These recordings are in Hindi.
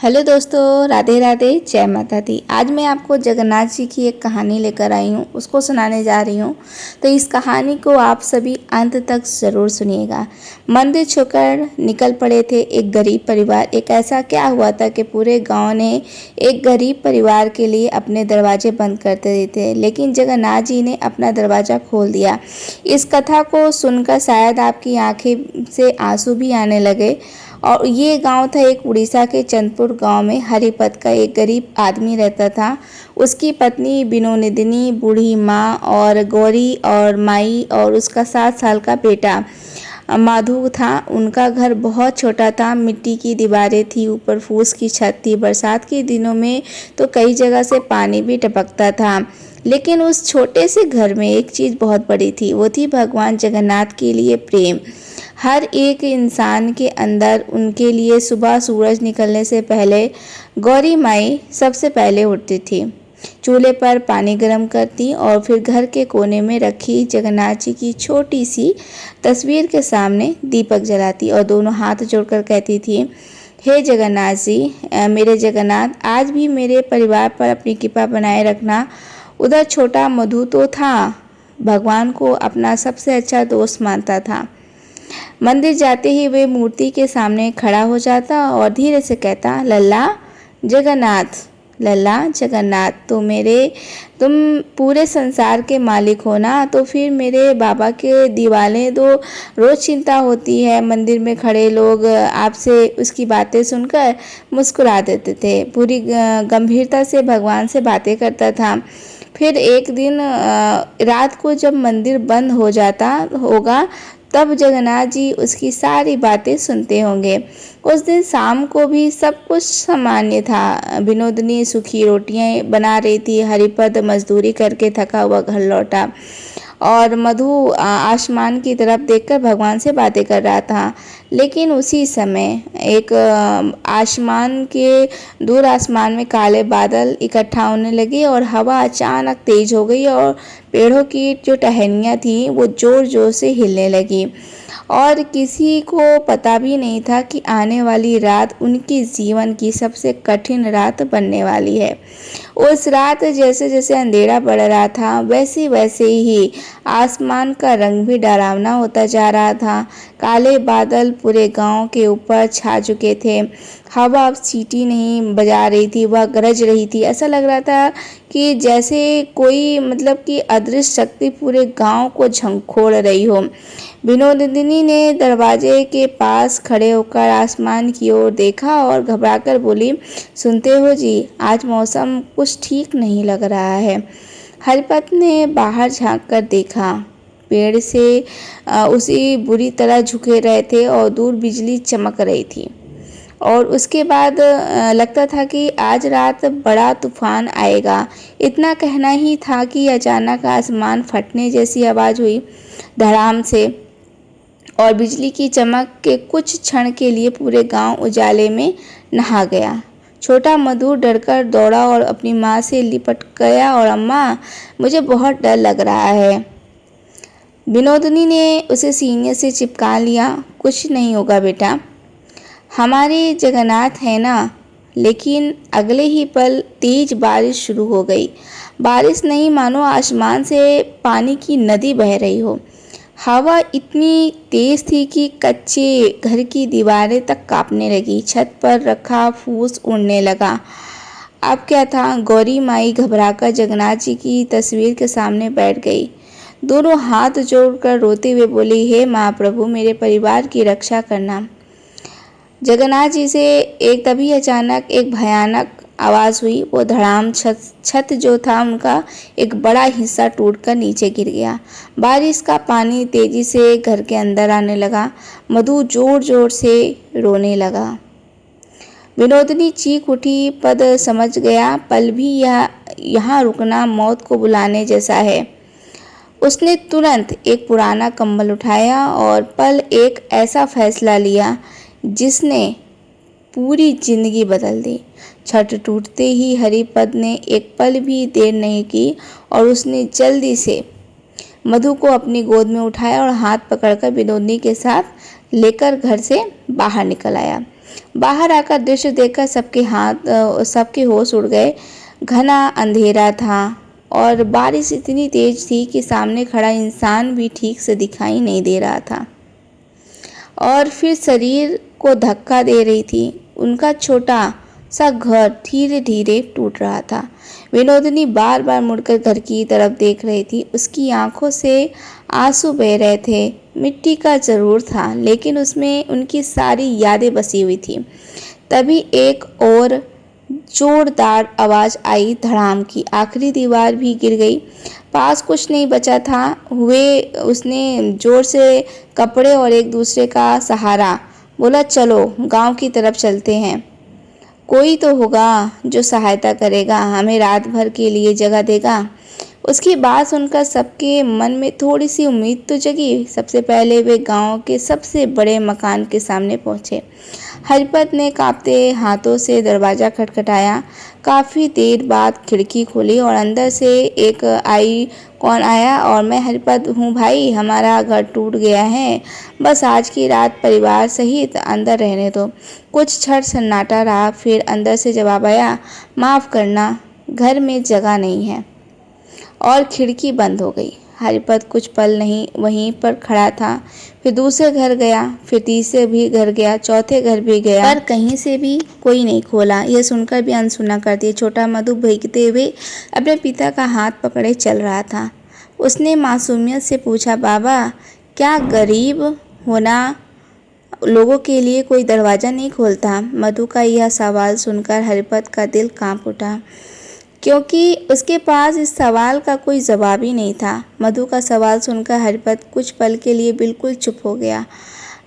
हेलो दोस्तों, राधे राधे, जय माता दी। आज मैं आपको जगन्नाथ जी की एक कहानी लेकर आई हूँ, उसको सुनाने जा रही हूँ। तो इस कहानी को आप सभी अंत तक ज़रूर सुनिएगा। मंदिर छोड़कर निकल पड़े थे एक गरीब परिवार। एक ऐसा क्या हुआ था कि पूरे गांव ने एक गरीब परिवार के लिए अपने दरवाजे बंद करते दिए थे, लेकिन जगन्नाथ जी ने अपना दरवाज़ा खोल दिया। इस कथा को सुनकर शायद आपकी आंखें से आंसू भी आने लगे। और ये गांव था एक उड़ीसा के चंदपुर गांव में हरिपद का एक गरीब आदमी रहता था। उसकी पत्नी बिनोदिनी, बूढ़ी माँ और गौरी और माई और उसका 7 साल का बेटा माधु था। उनका घर बहुत छोटा था, मिट्टी की दीवारें थी, ऊपर फूस की छत थी। बरसात के दिनों में तो कई जगह से पानी भी टपकता था। लेकिन उस छोटे से घर में एक चीज़ बहुत बड़ी थी, वो थी भगवान जगन्नाथ के लिए प्रेम। हर एक इंसान के अंदर उनके लिए सुबह सूरज निकलने से पहले गौरी माई सबसे पहले उठती थी, चूल्हे पर पानी गर्म करती और फिर घर के कोने में रखी जगन्नाथ जी की छोटी सी तस्वीर के सामने दीपक जलाती और दोनों हाथ जोड़कर कहती थी, हे जगन्नाथ जी, मेरे जगन्नाथ, आज भी मेरे परिवार पर अपनी कृपा बनाए रखना। उधर छोटा मधु तो था, भगवान को अपना सबसे अच्छा दोस्त मानता था। मंदिर जाते ही वे मूर्ति के सामने खड़ा हो जाता और धीरे से कहता, लल्ला जगन्नाथ, लल्ला जगन्नाथ, तुम पूरे संसार के मालिक हो ना, तो फिर मेरे बाबा के दिवाले दो। रोज चिंता होती है। मंदिर में खड़े लोग आपसे उसकी बातें सुनकर मुस्कुरा देते थे। पूरी गंभीरता से भगवान से बातें करता था। फिर एक दिन रात को जब मंदिर बंद हो जाता होगा, तब जगन्नाथ जी उसकी सारी बातें सुनते होंगे। उस दिन शाम को भी सब कुछ सामान्य था। बिनोदिनी सूखी रोटियां बना रही थी, हरिपद मजदूरी करके थका हुआ घर लौटा और मधु आसमान की तरफ देखकर भगवान से बातें कर रहा था। लेकिन उसी समय एक दूर आसमान में काले बादल इकट्ठा होने लगे और हवा अचानक तेज हो गई और पेड़ों की जो टहनियाँ थी वो जोर जोर से हिलने लगी। और किसी को पता भी नहीं था कि आने वाली रात उनकी जीवन की सबसे कठिन रात बनने वाली है। उस रात जैसे जैसे अंधेरा बढ़ रहा था, वैसे वैसे ही आसमान का रंग भी डरावना होता जा रहा था। काले बादल पूरे गांव के ऊपर छा चुके थे। हवा अब सीटी नहीं बजा रही थी, वह गरज रही थी। ऐसा लग रहा था कि जैसे कोई कि अदृश्य शक्ति पूरे गांव को झंखोड़ रही हो। विनोदिनी ने दरवाजे के पास खड़े होकर आसमान की ओर देखा और घबराकर बोली, सुनते हो जी, आज मौसम कुछ ठीक नहीं लग रहा है। हरिपत ने बाहर झांक कर देखा। पेड़ से उसी बुरी तरह झुके रहे थे और दूर बिजली चमक रही थी। और उसके बाद लगता था कि आज रात बड़ा तूफान आएगा। इतना कहना ही था कि अचानक आसमान फटने जैसी आवाज़ हुई, धड़ाम से, और बिजली की चमक के कुछ क्षण के लिए पूरे गांव उजाले में नहा गया। छोटा मधु डरकर दौड़ा और अपनी माँ से लिपट गया और अम्मा, मुझे बहुत डर लग रहा है। विनोदिनी ने उसे सीने से चिपका लिया। कुछ नहीं होगा बेटा, हमारे जगन्नाथ है ना। लेकिन अगले ही पल तेज बारिश शुरू हो गई। बारिश नहीं, मानो आसमान से पानी की नदी बह रही हो। हवा इतनी तेज थी कि कच्चे घर की दीवारें तक कांपने लगी। छत पर रखा फूस उड़ने लगा। अब क्या था, गौरी माई घबराकर जगन्नाथ जी की तस्वीर के सामने बैठ गई। दोनों हाथ जोड़कर रोते हुए बोली, हे महाप्रभु, मेरे परिवार की रक्षा करना। जगन्नाथ जी से तभी अचानक एक भयानक आवाज़ हुई। वो धड़ाम, छत जो था उनका एक बड़ा हिस्सा टूटकर नीचे गिर गया। बारिश का पानी तेजी से घर के अंदर आने लगा। मधु जोर जोर से रोने लगा। विनोदिनी चीख उठी, पद समझ गया, पल भी यहाँ रुकना मौत को बुलाने जैसा है। उसने तुरंत एक पुराना कंबल उठाया और पल एक ऐसा फैसला लिया जिसने पूरी जिंदगी बदल दी। छत टूटते ही हरिपद ने एक पल भी देर नहीं की और उसने जल्दी से मधु को अपनी गोद में उठाया और हाथ पकड़कर विनोदिनी के साथ लेकर घर से बाहर निकल आया। बाहर आकर दृश्य देखकर सबके होश उड़ गए। घना अंधेरा था और बारिश इतनी तेज थी कि सामने खड़ा इंसान भी ठीक से दिखाई नहीं दे रहा था और फिर शरीर को धक्का दे रही थी। उनका छोटा सा घर धीरे धीरे टूट रहा था। विनोदिनी बार बार मुड़कर घर की तरफ देख रही थी। उसकी आंखों से आंसू बह रहे थे। मिट्टी का जरूर था, लेकिन उसमें उनकी सारी यादें बसी हुई थी। तभी एक और जोरदार आवाज आई, धड़ाम की। आखिरी दीवार भी गिर गई। पास कुछ नहीं बचा था। उसने जोर से कपड़े और एक दूसरे का सहारा। बोला, चलो गांव की तरफ चलते हैं। कोई तो होगा जो सहायता करेगा, हमें रात भर के लिए जगह देगा। उसकी बात सुनकर सबके मन में थोड़ी सी उम्मीद तो जगी। सबसे पहले वे गांव के सबसे बड़े मकान के सामने पहुंचे। हरिपत ने कांपते हाथों से दरवाज़ा खटखटाया। काफ़ी देर बाद खिड़की खुली और अंदर से एक आई। कौन आया? और मैं हरिपत हूँ भाई, हमारा घर टूट गया है, बस आज की रात परिवार सहित अंदर रहने दो। कुछ क्षण सन्नाटा रहा, फिर अंदर से जवाब आया, माफ़ करना, घर में जगह नहीं है। और खिड़की बंद हो गई। हरिपत कुछ पल नहीं वहीं पर खड़ा था। फिर दूसरे घर गया, फिर तीसरे भी घर गया, चौथे घर भी गया, पर कहीं से भी कोई नहीं खोला। यह सुनकर भी अनसुना कर दिया। छोटा मधु भीगते हुए अपने पिता का हाथ पकड़े चल रहा था। उसने मासूमियत से पूछा, बाबा, क्या गरीब होना लोगों के लिए कोई दरवाज़ा नहीं खोलता? मधु का यह सवाल सुनकर हरिपत का दिल कांप उठा, क्योंकि उसके पास इस सवाल का कोई जवाब ही नहीं था। मधु का सवाल सुनकर हरिपत कुछ पल के लिए बिल्कुल चुप हो गया।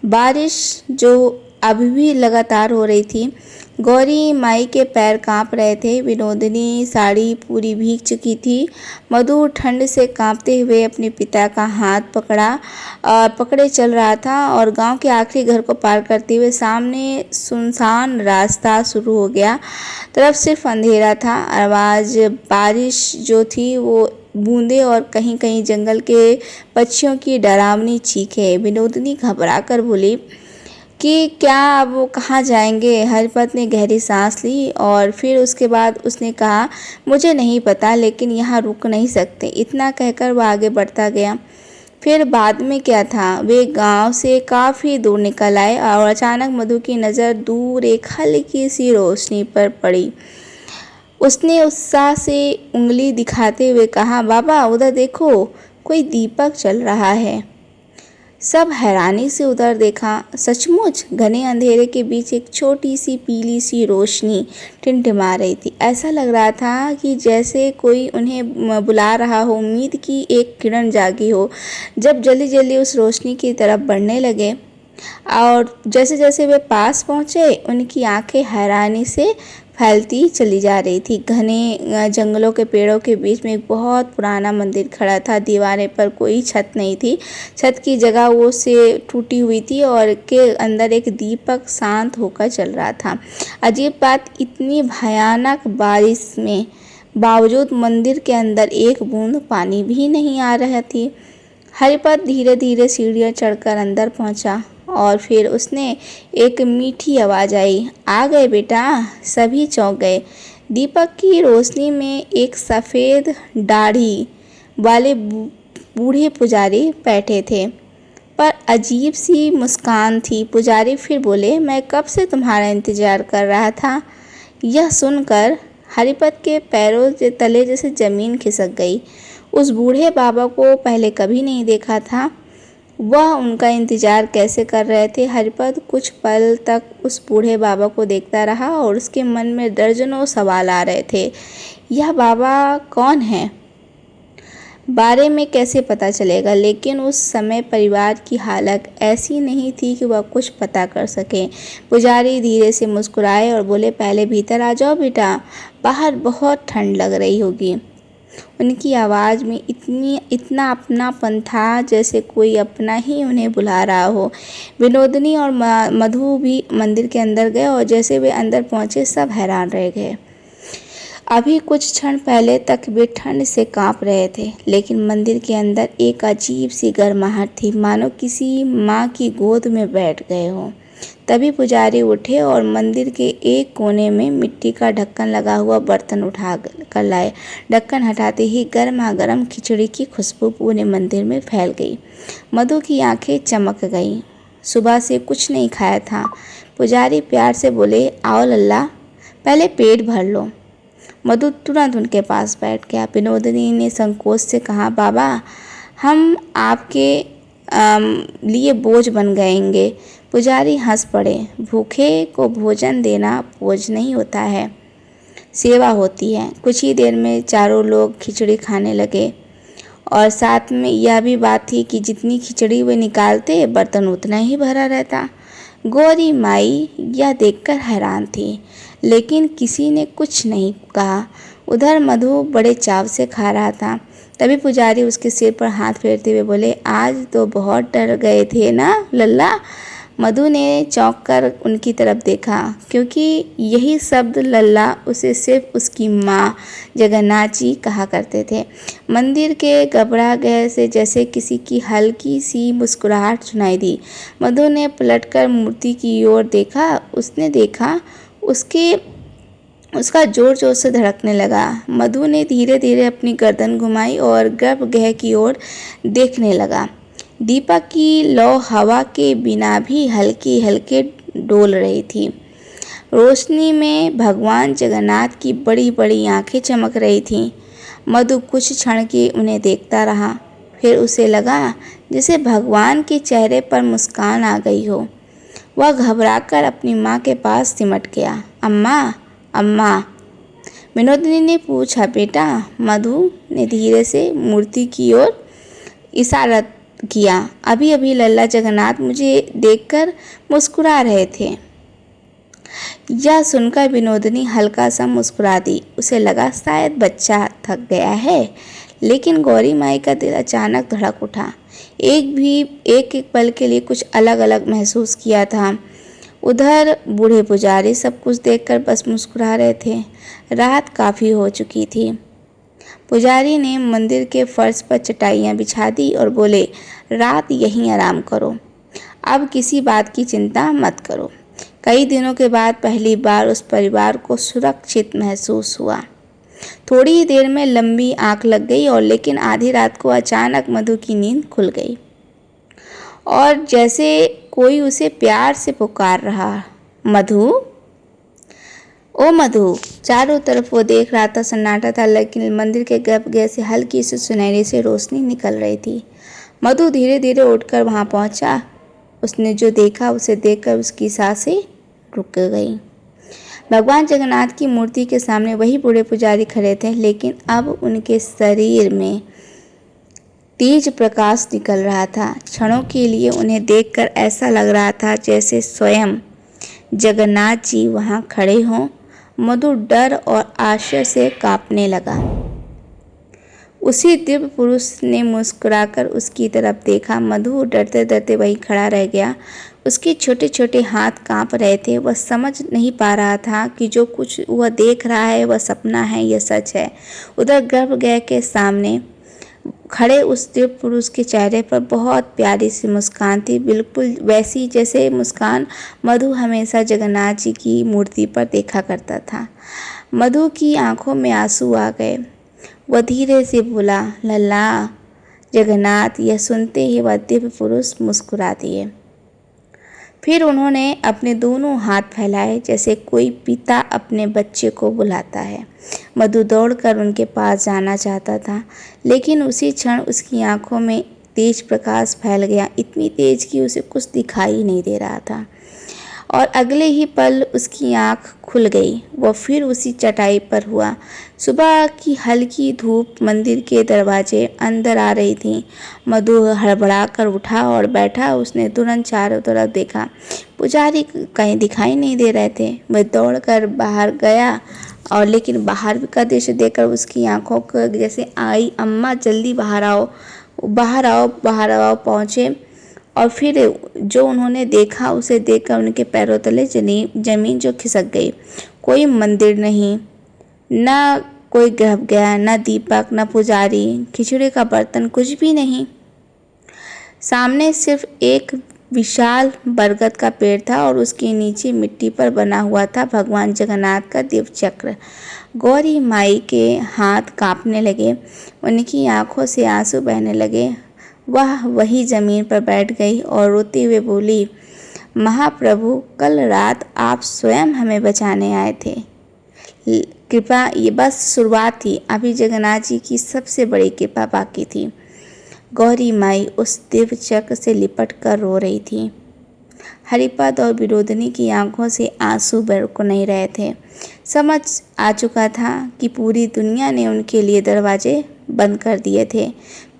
बारिश जो अभी भी लगातार हो रही थी। गौरी माई के पैर कांप रहे थे। विनोदिनी साड़ी पूरी भीग चुकी थी। मधु ठंड से कांपते हुए अपने पिता का हाथ पकड़े चल रहा था और गांव के आखिरी घर को पार करते हुए सामने सुनसान रास्ता शुरू हो गया। तरफ सिर्फ अंधेरा था। आवाज़ बारिश जो थी वो बूंदे और कहीं कहीं जंगल के पक्षियों की डरावनी चीखें। विनोदिनी घबरा कर बोली कि क्या अब वो कहाँ जाएंगे? हरिपत ने गहरी सांस ली और फिर उसके बाद उसने कहा, मुझे नहीं पता, लेकिन यहाँ रुक नहीं सकते। इतना कहकर वह आगे बढ़ता गया। फिर बाद में क्या था? वे गांव से काफ़ी दूर निकल आए और अचानक मधु की नज़र दूर एक हल्की सी रोशनी पर पड़ी। उसने उत्साह से उंगली दिखाते हुए कहा, बाबा, उधर देखो, कोई दीपक चल रहा है। सब हैरानी से उधर देखा। सचमुच घने अंधेरे के बीच एक छोटी सी पीली सी रोशनी टिमटिमा रही थी। ऐसा लग रहा था कि जैसे कोई उन्हें बुला रहा हो। उम्मीद की एक किरण जागी हो। जब जल्दी जल्दी उस रोशनी की तरफ बढ़ने लगे और जैसे जैसे वे पास पहुँचे, उनकी आंखें हैरानी से फैलती चली जा रही थी। घने जंगलों के पेड़ों के बीच में एक बहुत पुराना मंदिर खड़ा था। दीवारें पर कोई छत नहीं थी। छत की जगह वो से टूटी हुई थी और के अंदर एक दीपक शांत होकर चल रहा था। अजीब बात, इतनी भयानक बारिश में बावजूद मंदिर के अंदर एक बूंद पानी भी नहीं आ रहा थी। हरिपत धीरे धीरे सीढ़ियाँ चढ़कर अंदर पहुँचा और फिर उसने एक मीठी आवाज़ आई, आ गए बेटा। सभी चौंक गए। दीपक की रोशनी में एक सफ़ेद दाढ़ी वाले बूढ़े पुजारी बैठे थे, पर अजीब सी मुस्कान थी। पुजारी फिर बोले, मैं कब से तुम्हारा इंतज़ार कर रहा था। यह सुनकर हरिपत के पैरों के तले जैसे ज़मीन खिसक गई। उस बूढ़े बाबा को पहले कभी नहीं देखा था। वह उनका इंतज़ार कैसे कर रहे थे? हरिपत कुछ पल तक उस बूढ़े बाबा को देखता रहा और उसके मन में दर्जनों सवाल आ रहे थे। यह बाबा कौन है? बारे में कैसे पता चलेगा? लेकिन उस समय परिवार की हालत ऐसी नहीं थी कि वह कुछ पता कर सके। पुजारी धीरे से मुस्कुराए और बोले, पहले भीतर आ जाओ बेटा, बाहर बहुत ठंड लग रही होगी। उनकी आवाज़ में इतना अपनापन था जैसे कोई अपना ही उन्हें बुला रहा हो। विनोदिनी और मधु भी मंदिर के अंदर गए और जैसे वे अंदर पहुंचे, सब हैरान रह गए। अभी कुछ क्षण पहले तक वे ठंड से कांप रहे थे, लेकिन मंदिर के अंदर एक अजीब सी गर्माहट थी, मानो किसी माँ की गोद में बैठ गए हों। तभी पुजारी उठे और मंदिर के एक कोने में मिट्टी का ढक्कन लगा हुआ बर्तन उठा कर लाए। ढक्कन हटाते ही गर्मा-गर्म खिचड़ी की खुशबू पूरे मंदिर में फैल गई। मधु की आंखें चमक गईं। सुबह से कुछ नहीं खाया था। पुजारी प्यार से बोले, आओ लल्ला, पहले पेट भर लो। मधु तुरंत उनके पास बैठ गया। विनोदिनी ने संकोच से कहा, बाबा, हम आपके लिए बोझ बन गएंगे। पुजारी हंस पड़े। भूखे को भोजन देना बोझ नहीं होता है, सेवा होती है। कुछ ही देर में चारों लोग खिचड़ी खाने लगे और साथ में यह भी बात थी कि जितनी खिचड़ी वे निकालते बर्तन उतना ही भरा रहता। गौरी माई यह देखकर हैरान थी, लेकिन किसी ने कुछ नहीं कहा। उधर मधु बड़े चाव से खा रहा था। तभी पुजारी उसके सिर पर हाथ फेरते हुए बोले, आज तो बहुत डर गए थे ना लल्ला। मधु ने चौंक कर उनकी तरफ देखा, क्योंकि यही शब्द लल्ला उसे सिर्फ उसकी माँ जगन्नाथ जी कहा करते थे। मंदिर के घबरा गए से जैसे किसी की हल्की सी मुस्कुराहट सुनाई दी। मधु ने पलटकर मूर्ति की ओर देखा। उसने देखा उसका जोर जोर से धड़कने लगा। मधु ने धीरे धीरे अपनी गर्दन घुमाई और गर्भगृह की ओर देखने लगा। दीपक की लौ हवा के बिना भी हल्की हल्के डोल रही थी। रोशनी में भगवान जगन्नाथ की बड़ी बड़ी आंखें चमक रही थीं। मधु कुछ क्षण के उन्हें देखता रहा। फिर उसे लगा जैसे भगवान के चेहरे पर मुस्कान आ गई हो। वह घबराकर अपनी माँ के पास सिमट गया। अम्मा, अम्मा, विनोदिनी ने पूछा। बेटा, मधु ने धीरे से मूर्ति की ओर इशारा किया। अभी अभी लल्ला जगन्नाथ मुझे देखकर मुस्कुरा रहे थे। यह सुनकर विनोदिनी हल्का सा मुस्कुरा दी। उसे लगा शायद बच्चा थक गया है, लेकिन गौरी माई का दिल अचानक धड़क उठा। एक पल के लिए कुछ अलग अलग महसूस किया था। उधर बूढ़े पुजारी सब कुछ देखकर बस मुस्कुरा रहे थे। रात काफ़ी हो चुकी थी। पुजारी ने मंदिर के फर्श पर चटाइयाँ बिछा दी और बोले, रात यहीं आराम करो, अब किसी बात की चिंता मत करो। कई दिनों के बाद पहली बार उस परिवार को सुरक्षित महसूस हुआ। थोड़ी ही देर में लंबी आंख लग गई और लेकिन आधी रात को अचानक मधु की नींद खुल गई और जैसे कोई उसे प्यार से पुकार रहा, मधु, ओ मधु। चारों तरफ वो देख रहा था, सन्नाटा था, लेकिन मंदिर के गर्भगृह से हल्की सी सुनहरी सी रोशनी निकल रही थी। मधु धीरे धीरे उठकर वहां पहुंचा। उसने जो देखा उसे देखकर उसकी सांसें रुक गई। भगवान जगन्नाथ की मूर्ति के सामने वही बूढ़े पुजारी खड़े थे, लेकिन अब उनके शरीर में तेज प्रकाश निकल रहा था। क्षणों के लिए उन्हें देखकर ऐसा लग रहा था जैसे स्वयं जगन्नाथ जी वहां खड़े हों। मधु डर और आश्चर्य से कांपने लगा। उसी दिव्य पुरुष ने मुस्कुराकर उसकी तरफ देखा। मधु डरते डरते वहीं खड़ा रह गया। उसके छोटे छोटे हाथ कांप रहे थे। वह समझ नहीं पा रहा था कि जो कुछ वह देख रहा है वह सपना है या सच है। उधर गर्भगृह के सामने खड़े उस दिव्य पुरुष के चेहरे पर बहुत प्यारी सी मुस्कान थी, बिल्कुल वैसी जैसे मुस्कान मधु हमेशा जगन्नाथ जी की मूर्ति पर देखा करता था। मधु की आंखों में आंसू आ गए। वह धीरे से बोला, लल्ला जगन्नाथ। यह सुनते ही वह दिव्य पुरुष मुस्कुरा दिए। फिर उन्होंने अपने दोनों हाथ फैलाए जैसे कोई पिता अपने बच्चे को बुलाता है। मधु दौड़कर उनके पास जाना चाहता था, लेकिन उसी क्षण उसकी आंखों में तेज प्रकाश फैल गया, इतनी तेज कि उसे कुछ दिखाई नहीं दे रहा था और अगले ही पल उसकी आंख खुल गई। वह फिर उसी चटाई पर हुआ। सुबह की हल्की धूप मंदिर के दरवाजे अंदर आ रही थी। मधु हड़बड़ा कर उठा और बैठा। उसने तुरंत चारों तरफ देखा। पुजारी कहीं दिखाई नहीं दे रहे थे। वह दौड़कर बाहर गया और लेकिन बाहर का दृश्य देखकर उसकी आंखों को जैसे आई, अम्मा जल्दी बाहर आओ, बाहर आओ, बाहर आओ पहुँचे। और फिर जो उन्होंने देखा उसे देखकर उनके पैरों तले जमीन जो खिसक गई। कोई मंदिर नहीं, ना कोई गर्भगृह, ना दीपक, ना पुजारी, खिचड़ी का बर्तन, कुछ भी नहीं। सामने सिर्फ एक विशाल बरगद का पेड़ था और उसके नीचे मिट्टी पर बना हुआ था भगवान जगन्नाथ का दिव्य चक्र। गौरी माई के हाथ कांपने लगे, उनकी आंखों से आंसू बहने लगे। वह वही जमीन पर बैठ गई और रोते हुए बोली, महाप्रभु, कल रात आप स्वयं हमें बचाने आए थे। कृपा ये बस शुरुआत थी, अभी जगन्नाथ जी की सबसे बड़ी कृपा बाकी थी। गौरी माई उस दिव्य चक्र से लिपट कर रो रही थी। हरिपद और विनोदिनी की आंखों से आंसू रुक नहीं रहे थे। समझ आ चुका था कि पूरी दुनिया ने उनके लिए दरवाजे बंद कर दिए थे,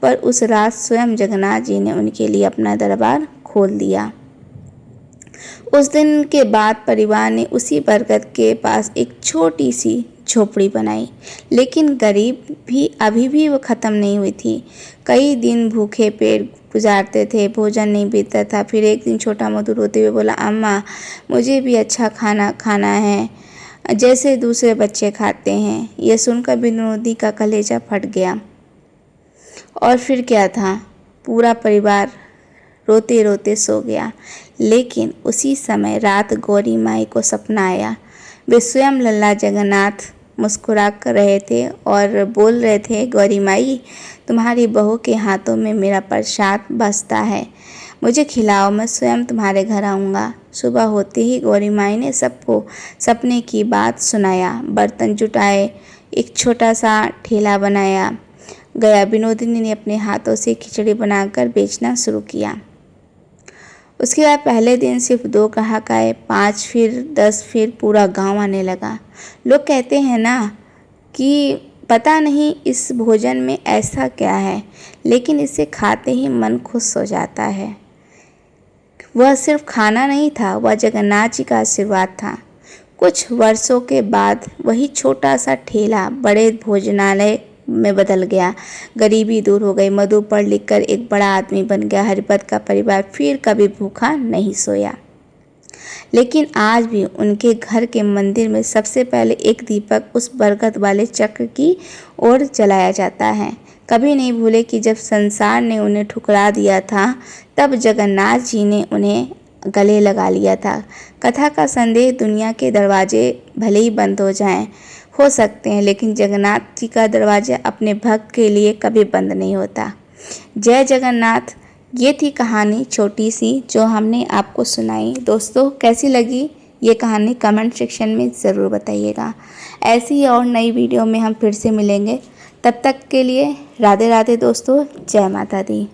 पर उस रात स्वयं जगन्नाथ जी ने उनके लिए अपना दरबार खोल दिया। उस दिन के बाद परिवार ने उसी बरगद के पास एक छोटी सी झोपड़ी बनाई, लेकिन गरीब भी अभी भी वो ख़त्म नहीं हुई थी। कई दिन भूखे पेट गुजारते थे, भोजन नहीं बीतता था। फिर एक दिन छोटा मधु रोते हुए बोला, अम्मा, मुझे भी अच्छा खाना खाना है जैसे दूसरे बच्चे खाते हैं। यह सुनकर विनोदी का कलेजा फट गया। और फिर क्या था, पूरा परिवार रोते रोते सो गया। लेकिन उसी समय रात गौरी माई को सपना आया। वे स्वयं लल्ला जगन्नाथ मुस्कुरा कर रहे थे और बोल रहे थे, गौरी माई, तुम्हारी बहू के हाथों में मेरा प्रसाद बसता है, मुझे खिलाओ, मैं स्वयं तुम्हारे घर आऊँगा। सुबह होते ही गौरी माई ने सबको सपने की बात सुनाया। बर्तन जुटाए, एक छोटा सा ठेला बनाया गया। विनोदिनी ने अपने हाथों से खिचड़ी बनाकर बेचना शुरू किया। उसके बाद पहले दिन सिर्फ 2 ग्राहक आए, 5 फिर 10, फिर पूरा गांव आने लगा। लोग कहते हैं ना कि पता नहीं इस भोजन में ऐसा क्या है, लेकिन इसे खाते ही मन खुश हो जाता है। वह सिर्फ खाना नहीं था, वह जगन्नाथ जी का आशीर्वाद था। कुछ वर्षों के बाद वही छोटा सा ठेला बड़े भोजनालय में बदल गया। गरीबी दूर हो गई, मधु पढ़ लिख कर एक बड़ा आदमी बन गया। हरिपद का परिवार फिर कभी भूखा नहीं सोया। लेकिन आज भी उनके घर के मंदिर में सबसे पहले एक दीपक उस बरगद वाले चक्र की ओर जलाया जाता है। कभी नहीं भूले कि जब संसार ने उन्हें ठुकरा दिया था, तब जगन्नाथ जी ने उन्हें गले लगा लिया था। कथा का संदेश, दुनिया के दरवाजे भले ही बंद हो सकते हैं, लेकिन जगन्नाथ जी का दरवाजा अपने भक्त के लिए कभी बंद नहीं होता। जय जगन्नाथ। ये थी कहानी छोटी सी जो हमने आपको सुनाई। दोस्तों, कैसी लगी ये कहानी कमेंट सेक्शन में ज़रूर बताइएगा। ऐसी ही और नई वीडियो में हम फिर से मिलेंगे। तब तक के लिए राधे राधे दोस्तों, जय माता दी।